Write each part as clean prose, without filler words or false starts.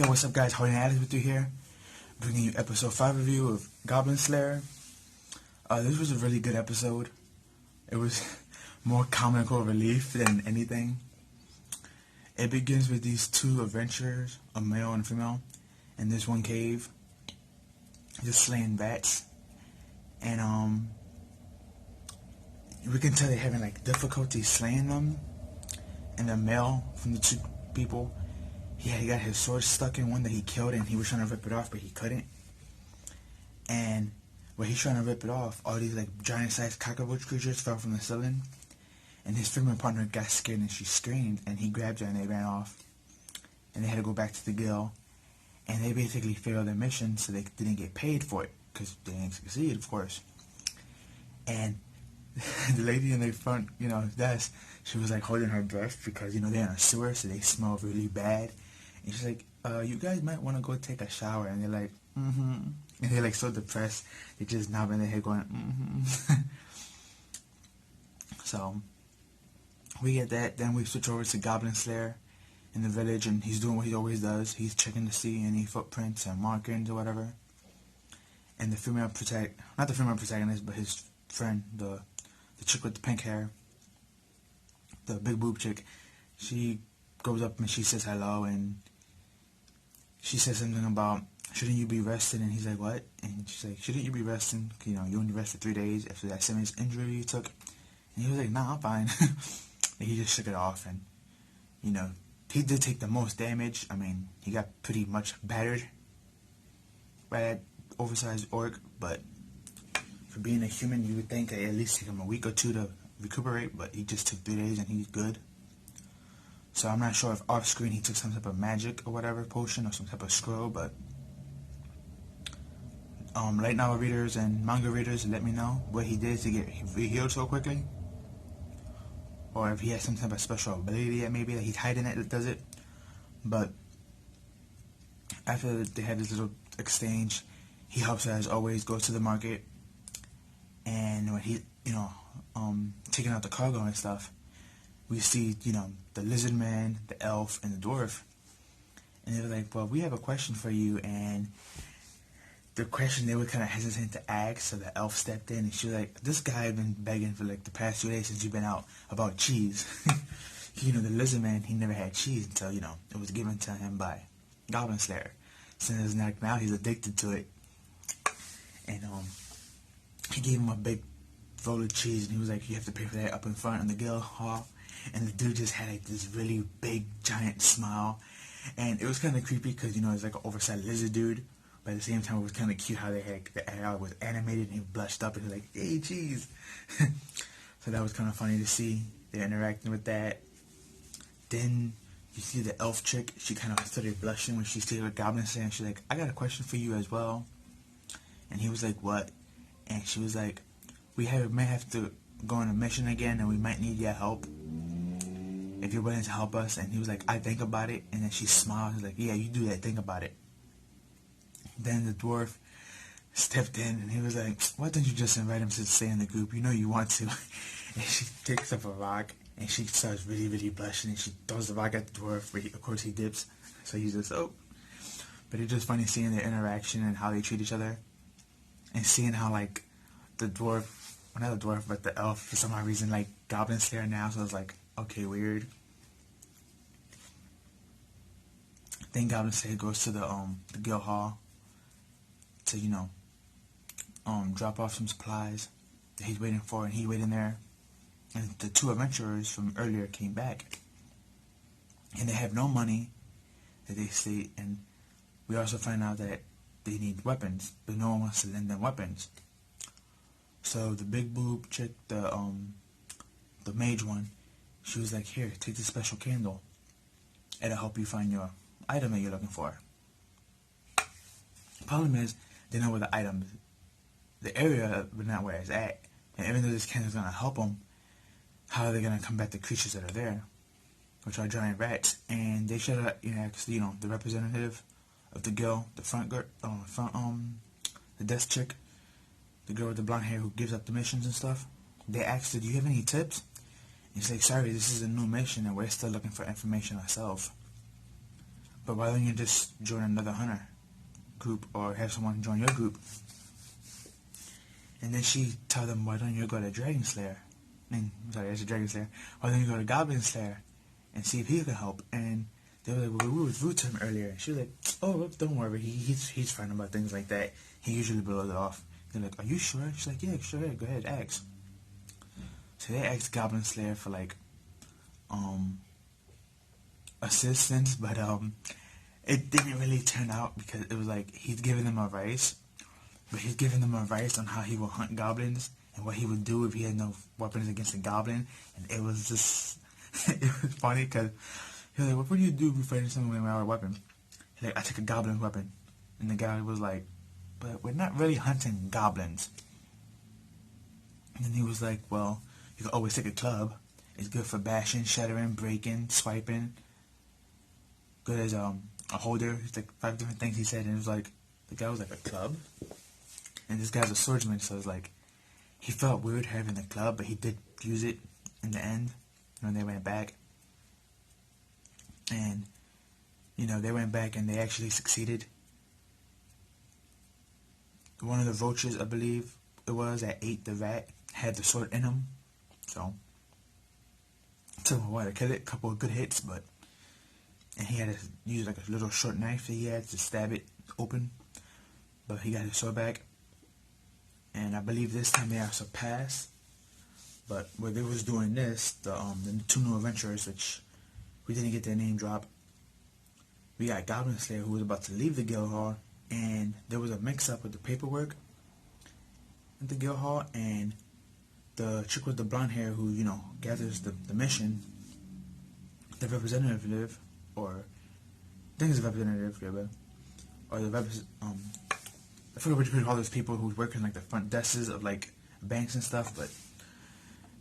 Yo, what's up guys, Hardy and Alex with you here, bringing you episode 5 review of Goblin Slayer. This was a really good episode. It was more comical relief than anything. It begins with these two adventurers, a male and a female, in this one cave, just slaying bats. And we can tell they're having like difficulty slaying them. And the male from the two people, he got his sword stuck in one that he killed, and he was trying to rip it off, but he couldn't. And when he's trying to rip it off, all these like giant-sized cockroach creatures fell from the ceiling. And his female partner got scared, and she screamed, and he grabbed her, and they ran off. And they had to go back to the guild, and they basically failed their mission, so they didn't get paid for it, because they didn't succeed, of course. And the lady in the front, desk, she was like holding her breath because, they're in a sewer, so they smell really bad. And she's like, you guys might want to go take a shower. And they're like, mm-hmm. And they're like so depressed, they just nodding their head going, mm-hmm. So, we get that, then we switch over to Goblin Slayer in the village, and he's doing what he always does. He's checking to see any footprints and markings or whatever. And the female not the female protagonist, but his friend, the chick with the pink hair, the big boob chick, she goes up and she says hello, and she says something about, shouldn't you be resting? And he's like, what? And she's like, shouldn't you be resting? You only rested 3 days after that serious injury you took. And he was like, nah, I'm fine. And he just shook it off, and he did take the most damage. I mean, he got pretty much battered by that oversized orc, but for being a human, you would think it at least take him a week or two to recuperate, but he just took 3 days and he's good. So I'm not sure if off screen he took some type of magic or whatever potion or some type of scroll, but light novel readers and manga readers, let me know what he did to get healed so quickly, or if he has some type of special ability that maybe that he's hiding it that does it. But after they have this little exchange, he helps her as always, goes to the market, and when he taking out the cargo and stuff, we see the lizard man, the elf, and the dwarf, and they were like, well, we have a question for you. And the question they were kind of hesitant to ask, so the elf stepped in, and she was like, this guy had been begging for like the past 2 days since you've been out about cheese. The lizard man, he never had cheese until it was given to him by Goblin Slayer. So it's like now he's addicted to it. And he gave him a big roll of cheese, and he was like, you have to pay for that up in front in the guild hall. And the dude just had like this really big giant smile, and it was kind of creepy because it's like an oversized lizard dude, but at the same time it was kind of cute how they had the AI was animated, and he blushed up and he was like, hey, cheese. So that was kind of funny to see. They're interacting with that. Then you see the elf chick, she kind of started blushing when she see the Goblin Slayer, and she's like, I got a question for you as well. And he was like, what? And she was like, we may have to go on a mission again, and we might need your help if you're willing to help us. And he was like, I think about it. And then she smiled. He's like, yeah, you do that, think about it. Then the dwarf stepped in, and he was like, why don't you just invite him to stay in the group? You want to. And she picks up a rock, and she starts really, really blushing, and she throws the rock at the dwarf, but of course he dips, so he's just, oh. But it's just funny seeing their interaction and how they treat each other, and seeing how like the dwarf, well, not the dwarf, but the elf, for some odd reason, like Goblin Slayer now, so it's like, okay, weird. Then Goblin Slayer goes to the guild hall to drop off some supplies that he's waiting for, and he waiting there. And the two adventurers from earlier came back, and they have no money that they state, and we also find out that they need weapons, but no one wants to lend them weapons. So the big boob chick, the mage one, she was like, here, take this special candle. It'll help you find your item that you're looking for. Problem is, they know where the area, but not where it's at. And even though this candle's going to help them, how are they going to combat the creatures that are there, which are giant rats? And they should have asked, the representative of the guild, the desk chick, the girl with the blonde hair who gives up the missions and stuff. They asked her, do you have any tips? And she's like, sorry, this is a new mission, and we're still looking for information ourselves. but why don't you just join another hunter group or have someone join your group? And then she tell them, why don't you go to Dragon Slayer? That's a Dragon Slayer. Why don't you go to Goblin Slayer and see if he can help? And they were like, well, we was rude to him earlier. She was like, oh, don't worry, he's fine about things like that. He usually blows it off. They're like, are you sure? She's like, yeah, sure, go ahead, ask. So they asked Goblin Slayer for like assistance, but it didn't really turn out because it was like he's giving them advice, but he's giving them advice on how he will hunt goblins and what he would do if he had no weapons against a goblin. And it was just it was funny because he was like, what would you do if you fight someone without a weapon? He's like, I take a goblin weapon. And the guy was like, but we're not really hunting goblins. And then he was like, well, you can always take a club. It's good for bashing, shattering, breaking, swiping. Good as a holder. It's like 5 different things he said, and it was like the guy was like, a club? And this guy's a swordsman, so it's like he felt weird having a club, but he did use it in the end when they went back. And they went back and they actually succeeded. One of the vultures, I believe it was, that ate the rat had the sword in him. So took him a while to kill it, a couple of good hits, and he had to use like a little short knife that he had to stab it open, but he got his sword back. And I believe this time they are surpassed. But where they was doing this, the 2 new adventurers, which we didn't get their name drop. We got Goblin Slayer, who was about to leave the guild hall, and there was a mix-up with the paperwork at the guild hall, and the chick with the blonde hair who, gathers the mission, the representative, or I think it's a representative, yeah, or the I forget what you could call those people who work in like the front desks of like banks and stuff, but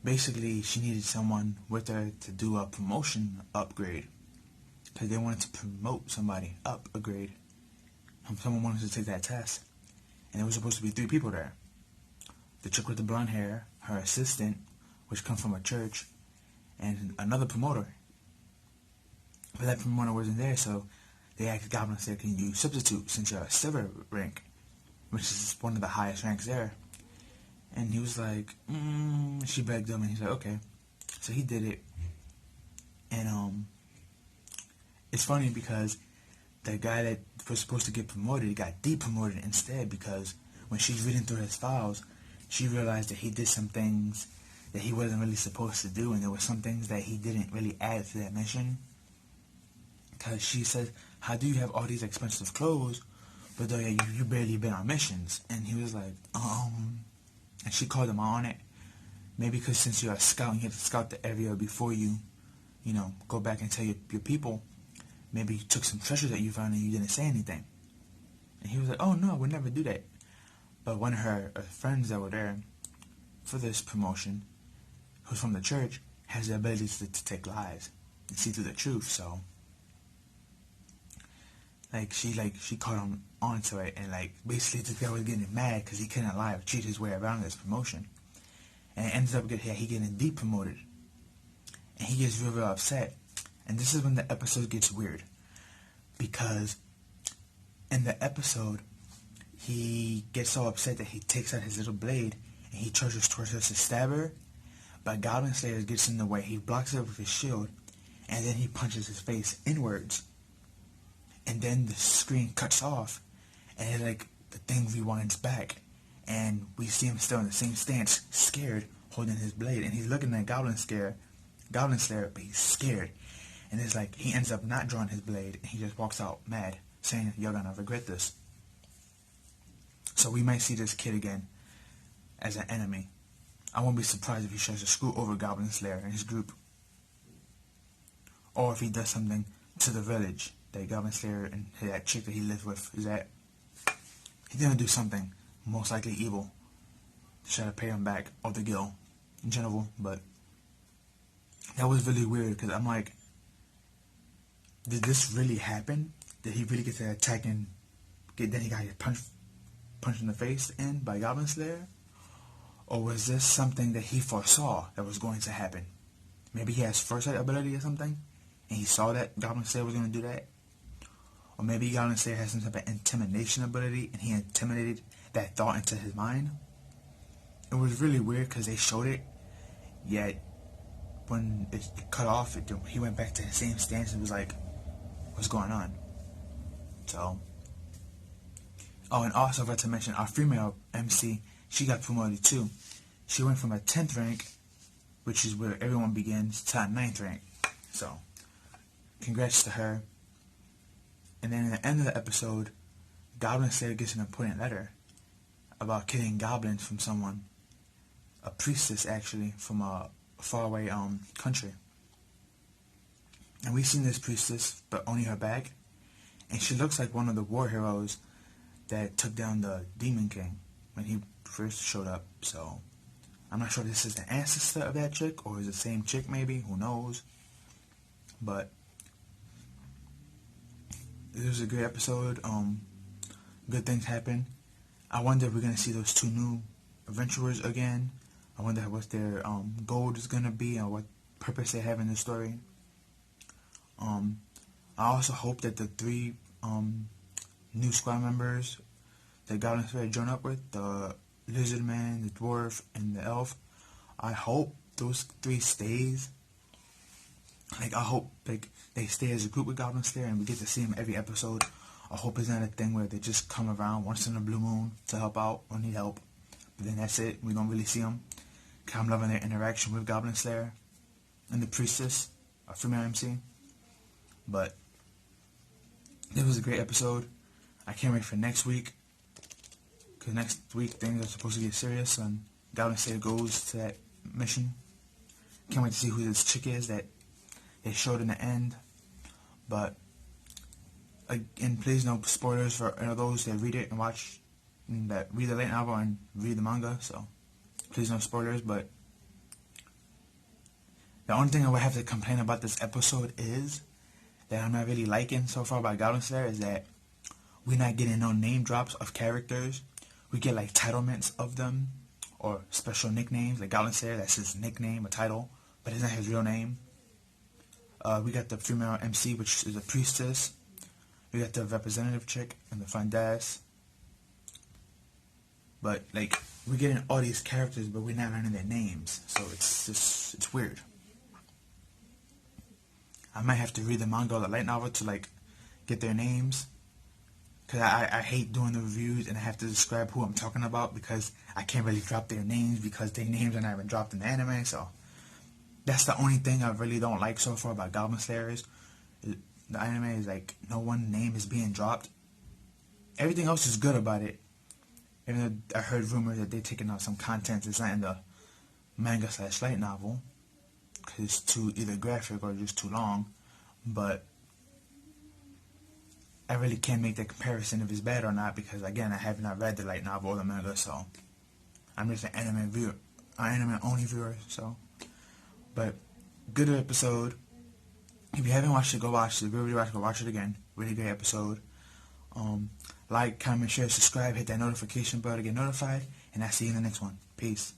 basically she needed someone with her to do a promotion upgrade, because they wanted to promote somebody up a grade. Someone wanted to take that test, and there was supposed to be 3 people there. The chick with the blonde hair, her assistant, which comes from a church, and another promoter. But that promoter wasn't there, so they asked Goblin Slayer, can you substitute since you're a silver rank, which is one of the highest ranks there. And he was like, she begged him, and he's like, okay. So he did it. And it's funny because the guy that was supposed to get promoted got depromoted instead, because when she's reading through his files, she realized that he did some things that he wasn't really supposed to do, and there were some things that he didn't really add to that mission. Because she said, how do you have all these expensive clothes, but though you barely been on missions? And he was like, and she called him on it. Maybe because since you're a scout, you have to scout the area before you, go back and tell your people. Maybe you took some treasure that you found and you didn't say anything. And he was like, oh no, I would never do that. But one of her friends that were there for this promotion, who's from the church, has the ability to take lies and see through the truth. So she caught him onto it, and basically this guy was getting mad because he couldn't lie or cheat his way around this promotion. And it ends up he getting depromoted. And he gets real upset. And this is when the episode gets weird, because in the episode, he gets so upset that he takes out his little blade and he charges towards her to stab her, but Goblin Slayer gets in the way. He blocks it with his shield, and then he punches his face inwards. And then the screen cuts off, and the thing rewinds back, and we see him still in the same stance, scared, holding his blade, and he's looking at Goblin Slayer, but he's scared. And it's like he ends up not drawing his blade, and he just walks out mad, saying, you're gonna regret this. So we might see this kid again as an enemy. I won't be surprised if he tries to screw over Goblin Slayer and his group. Or if he does something to the village that Goblin Slayer and that chick that he lives with is at. He's gonna do something, most likely evil, to try to pay him back, or the guild in general. But that was really weird, because I'm like, did this really happen? Did he really get to attack and then he got punched in the face by Goblin Slayer? Or was this something that he foresaw that was going to happen? Maybe he has foresight ability or something, and he saw that Goblin Slayer was going to do that? or maybe Goblin Slayer has some type of intimidation ability, and he intimidated that thought into his mind. It was really weird because they showed it, yet when it cut off, he went back to his same stance and was like, what's going on? So, oh, and also I forgot to mention, our female MC, she got promoted too. She went from a 10th rank, which is where everyone begins, to a 9th rank. So, congrats to her. And then at the end of the episode, Goblin Slayer gets an important letter about killing goblins from someone. A priestess, actually, from a faraway country. And we've seen this priestess, but only her back. And she looks like one of the war heroes that took down the Demon King when he first showed up. So, I'm not sure if this is the ancestor of that chick, or is the same chick maybe, who knows. But it was a great episode. Good things happen. I wonder if we're going to see those two new adventurers again. I wonder what their goal is going to be and what purpose they have in the story. I also hope that the 3 new squad members that Goblin Slayer join up with, the Lizard Man, the Dwarf, and the Elf, I hope those 3 stays. Like, I hope they stay as a group with Goblin Slayer and we get to see them every episode. I hope it's not a thing where they just come around once in a blue moon to help out or need help. But then that's it. We don't really see them. I'm loving their interaction with Goblin Slayer and the Priestess, a female MC. But it was a great episode. I can't wait for next week, because next week things are supposed to get serious and Goblin Slayer goes to that mission. Can't wait to see who this chick is that they showed in the end. But again, please no spoilers for those that read it and watch, that read the light novel and read the manga. So please no spoilers. But the only thing I would have to complain about this episode is that I'm not really liking so far about Goblin Slayer is that we're not getting no name drops of characters. We get like titlements of them or special nicknames. Like Goblin Slayer, that's his nickname or title, but it's not his real name. We got the female MC, which is a priestess. We got the representative chick and the Fandas. But like, we're getting all these characters, but we're not learning their names. So it's weird. I might have to read the manga or the light novel to like get their names. Because I hate doing the reviews and I have to describe who I'm talking about because I can't really drop their names because their names are not even dropped in the anime. So that's the only thing I really don't like so far about Goblin Slayer is the anime is like no one name is being dropped. Everything else is good about it. Even though I heard rumors that they're taking out some content that's not in the manga/light novel because it's too either graphic or just too long. But I really can't make the comparison if it's bad or not because again I have not read the light novel or the manga, so I'm just an anime viewer, an anime only viewer. So, but good episode. If you haven't watched it, go watch it. Really watch it. Go watch it again. Really great episode. Like, comment, share, subscribe, hit that notification bell to get notified, and I'll see you in the next one. Peace.